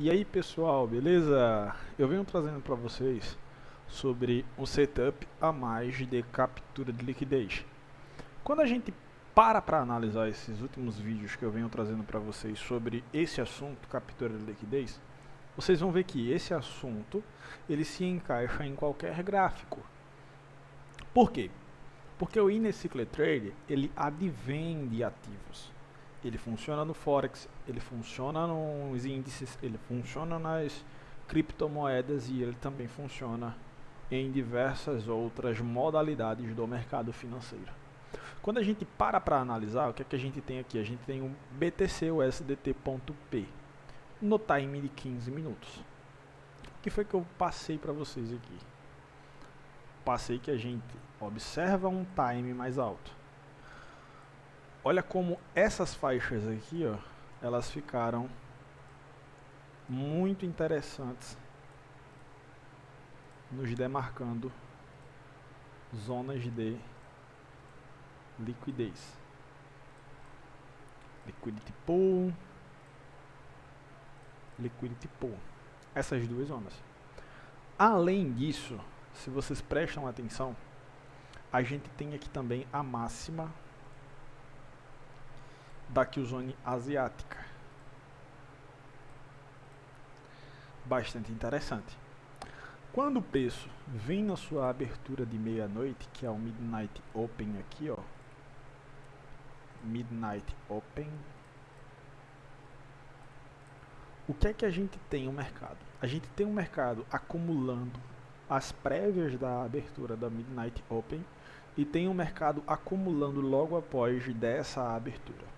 E aí pessoal, beleza? Eu venho trazendo para vocês sobre um setup a mais de captura de liquidez. Quando a gente para analisar esses últimos vídeos que eu venho trazendo para vocês sobre esse assunto, captura de liquidez, vocês vão ver que esse assunto ele se encaixa em qualquer gráfico. Por quê? Porque o Inecycle Trade ele advém de ativos. Ele funciona no Forex, ele funciona nos índices, ele funciona nas criptomoedas e ele também funciona em diversas outras modalidades do mercado financeiro. Quando a gente para analisar, o que é que a gente tem aqui? A gente tem um BTC USDT.P no time de 15 minutos. O que foi que eu passei para vocês aqui? Passei que a gente observa um time mais alto. Olha como essas faixas aqui, ó, elas ficaram muito interessantes, nos demarcando zonas de liquidez. Liquidity Pool, Liquidity Pool. Essas duas zonas. Além disso, se vocês prestam atenção, a gente tem aqui também a máxima da Qzone asiática. Bastante interessante. Quando o preço vem na sua abertura de meia-noite, que é o Midnight Open aqui, ó. Midnight Open. O que é que a gente tem no mercado? A gente tem um mercado acumulando as prévias da abertura da Midnight Open e tem um mercado acumulando logo após dessa abertura.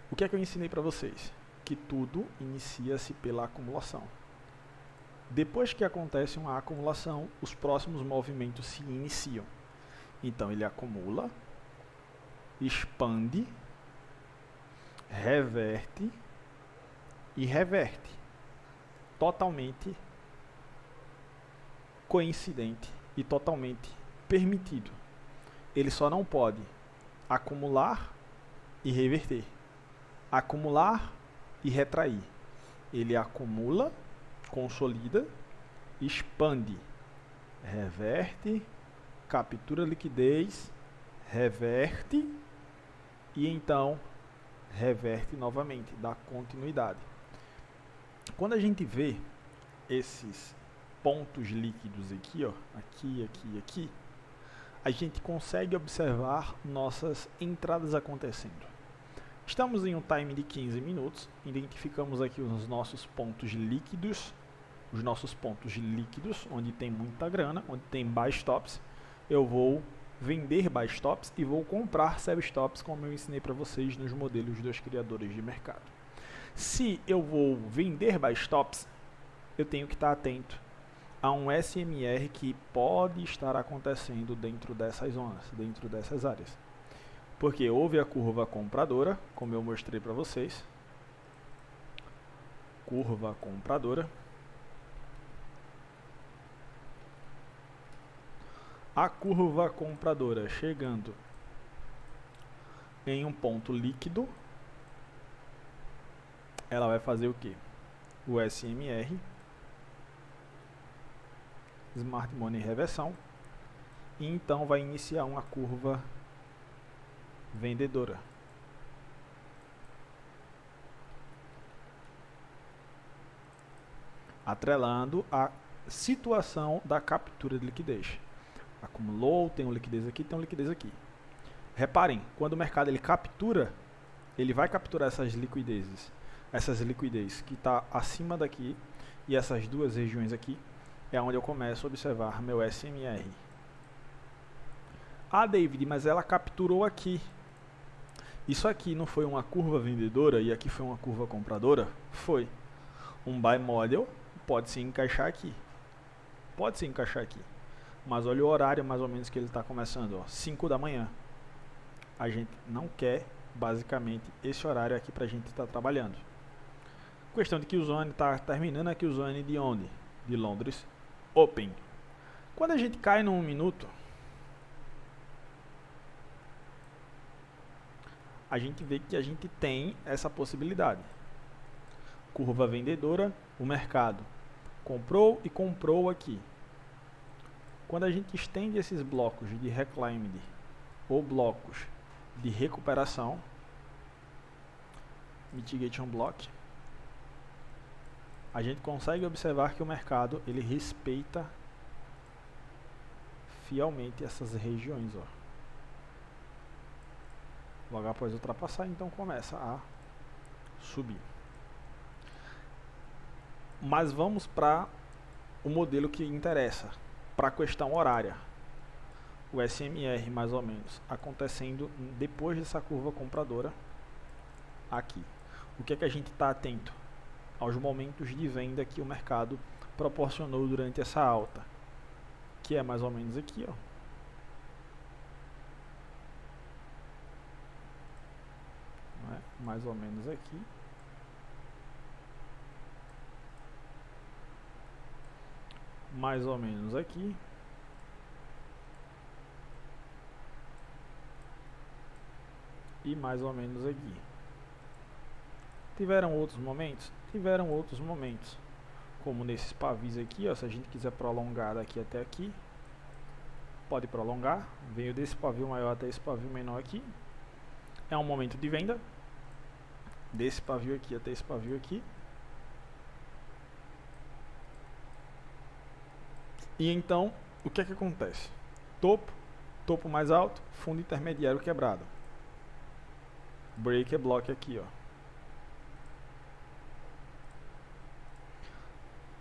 O que é que eu ensinei para vocês? Que tudo inicia-se pela acumulação. Depois que acontece uma acumulação, os próximos movimentos se iniciam. Então ele acumula, expande, reverte e reverte. Totalmente coincidente e totalmente permitido. Ele só não pode acumular e reverter. Acumular e retrair. Ele acumula, consolida, expande, reverte, captura liquidez, reverte e então reverte novamente, dá continuidade. Quando a gente vê esses pontos líquidos aqui, ó, aqui, a gente consegue observar nossas entradas acontecendo. Estamos em um time de 15 minutos, identificamos aqui os nossos pontos líquidos, onde tem muita grana, onde tem buy stops. Eu vou vender buy stops e vou comprar sell stops, como eu ensinei para vocês nos modelos dos criadores de mercado. Se eu vou vender buy stops, eu tenho que estar atento a um SMR que pode estar acontecendo dentro dessas zonas, dentro dessas áreas. Porque houve a curva compradora, como eu mostrei para vocês. Curva compradora. A curva compradora chegando em um ponto líquido, ela vai fazer o que? O SMR, Smart Money Reversão, e então vai iniciar uma curva vendedora. Atrelando a situação da captura de liquidez. Acumulou, tem uma liquidez aqui, tem uma liquidez aqui. Reparem, quando o mercado ele captura, ele vai capturar essas liquidezes. Essas liquidez que está acima daqui e essas duas regiões aqui é onde eu começo a observar meu SMR. Ah, David, mas ela capturou aqui. Isso aqui não foi uma curva vendedora e aqui foi uma curva compradora? Foi. Um buy model pode se encaixar aqui. Pode se encaixar aqui. Mas olha o horário mais ou menos que ele está começando, ó, 5 da manhã. A gente não quer, basicamente, esse horário aqui para a gente estar trabalhando. Questão de Qzone está terminando a Qzone de onde? De Londres Open. Quando a gente cai no 1 minuto, a gente vê que a gente tem essa possibilidade. curva vendedora, o mercado comprou e comprou aqui. Quando a gente estende esses blocos de reclaimed ou blocos de recuperação, mitigation block, a gente consegue observar que o mercado ele respeita fielmente essas regiões, ó. Logo após ultrapassar, então começa a subir. Mas vamos para o modelo que interessa, para a questão horária. O SMR mais ou menos acontecendo depois dessa curva compradora aqui. O que é que a gente está atento? Aos momentos de venda que o mercado proporcionou durante essa alta, que é mais ou menos aqui, ó. Não é? Mais ou menos aqui. Mais ou menos aqui. E mais ou menos aqui. Tiveram outros momentos? Tiveram outros momentos. Como nesses pavis aqui, ó, se a gente quiser prolongar daqui até aqui, pode prolongar. Veio desse pavio maior até esse pavio menor aqui. É um momento de venda. Desse pavio aqui até esse pavio aqui. E então, o que é que acontece? Topo, topo mais alto, fundo intermediário quebrado. Break block aqui, ó.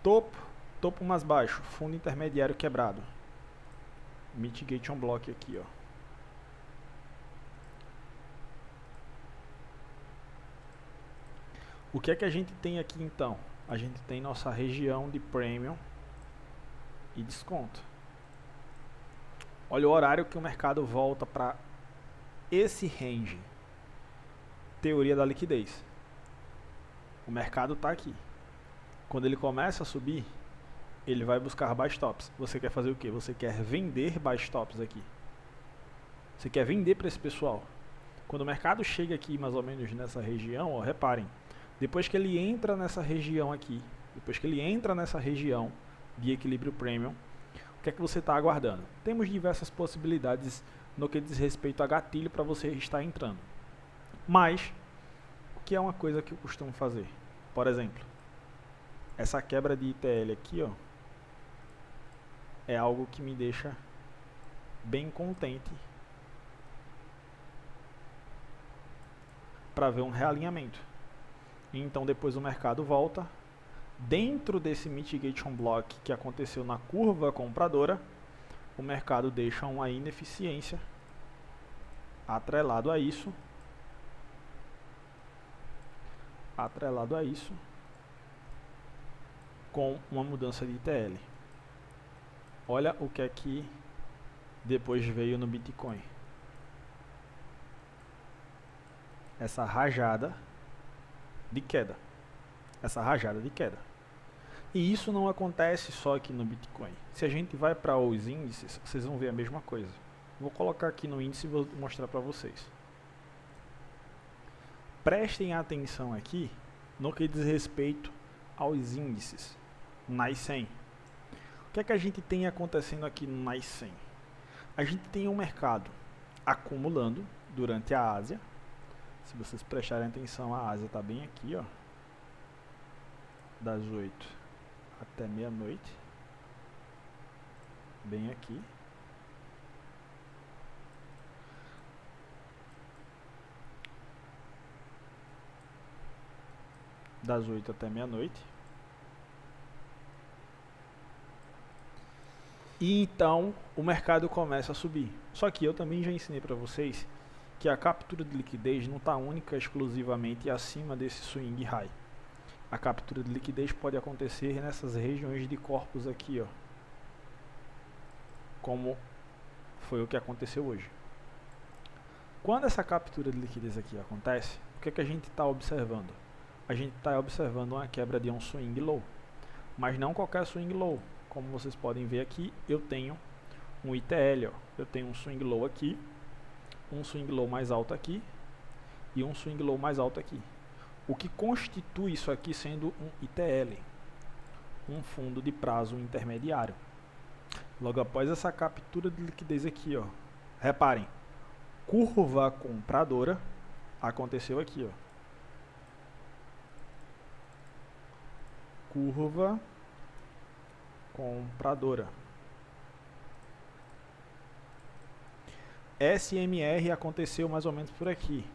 Topo, topo mais baixo, fundo intermediário quebrado. Mitigation block aqui, ó. O que é que a gente tem aqui então? A gente tem nossa região de premium e desconto. Olha o horário que o mercado volta para esse range. Teoria da liquidez. O mercado está aqui. Quando ele começa a subir, ele vai buscar buy stops. Você quer fazer o quê? Você quer vender buy stops aqui. Você quer vender para esse pessoal. Quando o mercado chega aqui mais ou menos nessa região, ó, reparem, depois que ele entra nessa região aqui, depois que ele entra nessa região de equilíbrio premium, o que é que você está aguardando? Temos diversas possibilidades no que diz respeito a gatilho para você estar entrando. Mas, o que é uma coisa que eu costumo fazer? Por exemplo, essa quebra de ITL aqui, ó, é algo que me deixa bem contente para ver um realinhamento. Então depois o mercado volta dentro desse mitigation block que aconteceu na curva compradora. O mercado deixa uma ineficiência atrelado a isso, com uma mudança de ITL. Olha o que é que depois veio no Bitcoin. Essa rajada de queda. E isso não acontece só aqui no Bitcoin. Se a gente vai para os índices, vocês vão ver a mesma coisa. Vou colocar aqui no índice e vou mostrar para vocês. Prestem atenção aqui no que diz respeito aos índices NYSE 100. O que é que a gente tem acontecendo aqui no NYSE 100? A gente tem um mercado acumulando durante a Ásia. Se vocês prestarem atenção, a Ásia está bem aqui, ó, das 8 até meia-noite, bem aqui. Das 8 até meia-noite. E então o mercado começa a subir. Só que eu também já ensinei para vocês que a captura de liquidez não está única exclusivamente acima desse swing high. A captura de liquidez pode acontecer nessas regiões de corpos aqui, ó, como foi o que aconteceu hoje. Quando essa captura de liquidez aqui acontece, o que é que a gente está observando? A gente está observando uma quebra de um swing low, mas não qualquer swing low. Como vocês podem ver aqui, eu tenho um ITL, ó, eu tenho um swing low aqui, um swing low mais alto aqui e um swing low mais alto aqui. o que constitui isso aqui sendo um ITL, um fundo de prazo intermediário. Logo após essa captura de liquidez aqui, ó, reparem, curva compradora aconteceu aqui, ó. Curva compradora. SMR aconteceu mais ou menos por aqui.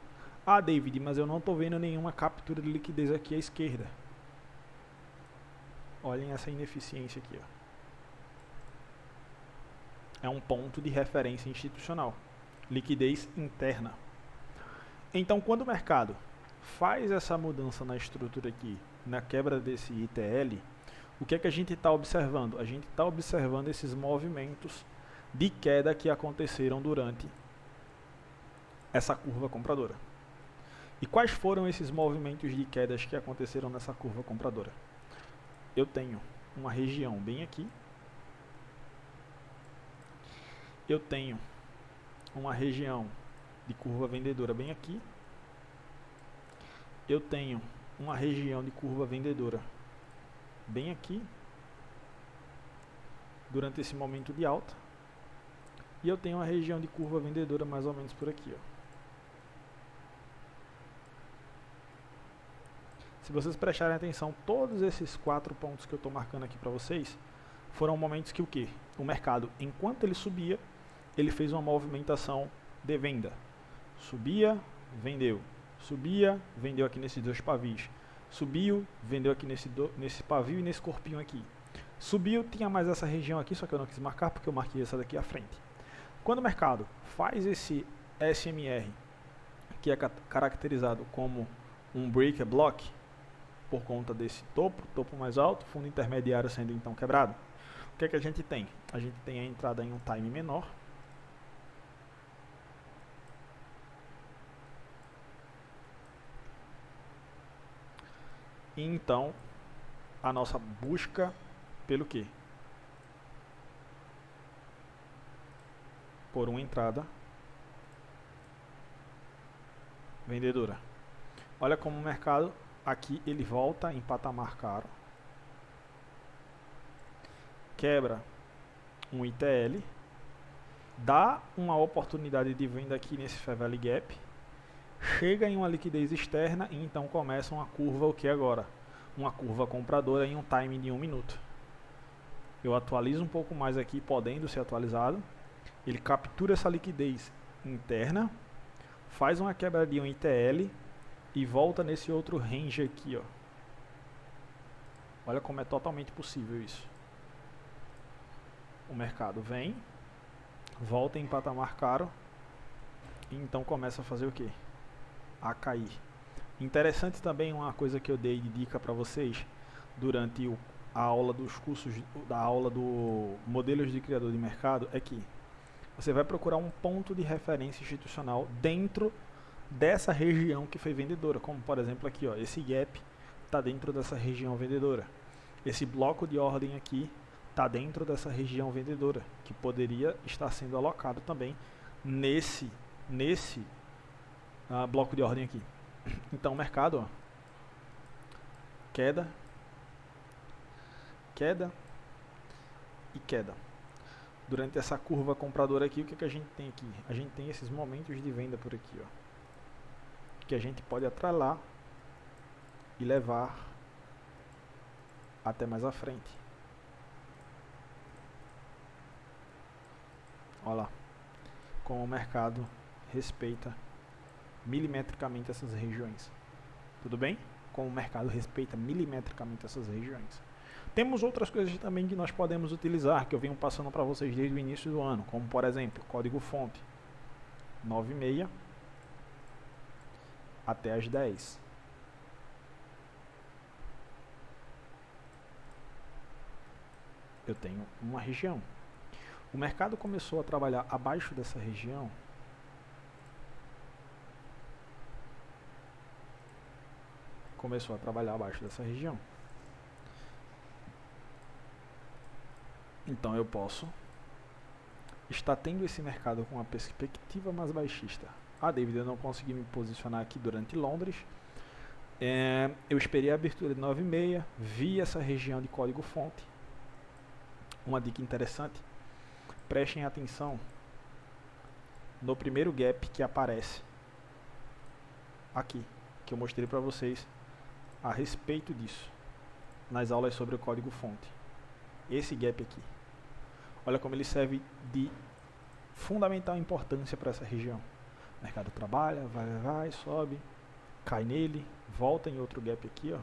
Ah, David, mas eu não estou vendo nenhuma captura de liquidez aqui à esquerda. Olhem essa ineficiência aqui, ó. É um ponto de referência institucional. Liquidez interna. Então, quando o mercado faz essa mudança na estrutura aqui, na quebra desse ITL, o que é que a gente está observando? A gente está observando esses movimentos de queda que aconteceram durante essa curva compradora. E quais foram esses movimentos de quedas que aconteceram nessa curva compradora? Eu tenho uma região bem aqui. Eu tenho uma região de curva vendedora bem aqui. Eu tenho uma região de curva vendedora bem aqui, durante esse momento de alta. E eu tenho uma região de curva vendedora mais ou menos por aqui, ó. Se vocês prestarem atenção, todos esses 4 pontos que eu estou marcando aqui para vocês foram momentos que o quê? O mercado, enquanto ele subia, ele fez uma movimentação de venda. Subia, vendeu. Subia, vendeu aqui nesses 2 pavios. Subiu, vendeu aqui nesse pavio e nesse corpinho aqui. Subiu, tinha mais essa região aqui, só que eu não quis marcar porque eu marquei essa daqui à frente. Quando o mercado faz esse SMR, que é caracterizado como um break block, por conta desse topo mais alto, fundo intermediário sendo então quebrado, o que é que a gente tem? A gente tem a entrada em um time menor. E então, a nossa busca pelo quê? Por uma entrada vendedora. Olha como o mercado aqui ele volta em patamar caro, quebra um ITL, dá uma oportunidade de venda aqui nesse Fair Value Gap, chega em uma liquidez externa e então começa uma curva, o que agora? Uma curva compradora em um time de 1 minuto. Eu atualizo um pouco mais aqui, podendo ser atualizado. Ele captura essa liquidez interna, faz uma quebra de um ITL e volta nesse outro range aqui, ó. Olha como é totalmente possível isso. O mercado vem, volta em patamar caro e então começa a fazer o quê? A cair. Interessante também uma coisa que eu dei de dica para vocês durante a aula dos cursos, da aula do modelos de criador de mercado, é que você vai procurar um ponto de referência institucional dentro dessa região que foi vendedora, como por exemplo aqui, ó, esse gap está dentro dessa região vendedora, esse bloco de ordem aqui está dentro dessa região vendedora, que poderia estar sendo alocado também nesse bloco de ordem aqui. Então o mercado, ó, queda, queda e queda. Durante essa curva compradora aqui, o que a gente tem aqui? A gente tem esses momentos de venda por aqui, ó, que a gente pode atrelar e levar até mais à frente. Olha lá como o mercado respeita milimetricamente essas regiões. Tudo bem? Como o mercado respeita milimetricamente essas regiões. Temos outras coisas também que nós podemos utilizar, que eu venho passando para vocês desde o início do ano, como por exemplo, código fonte 96 até as 10. Eu tenho uma região. O mercado começou a trabalhar abaixo dessa região Então eu posso estar tendo esse mercado com uma perspectiva mais baixista. Ah, David, eu não consegui me posicionar aqui durante Londres. Eu esperei a abertura de 9h30, vi essa região de código fonte. Uma dica interessante, prestem atenção no primeiro gap que aparece aqui, que eu mostrei para vocês a respeito disso nas aulas sobre o código fonte. Esse gap aqui, olha como ele serve de fundamental importância para essa região. O mercado trabalha, vai, sobe, cai nele, volta em outro gap aqui, ó.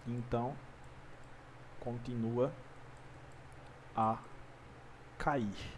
Então continua a cair.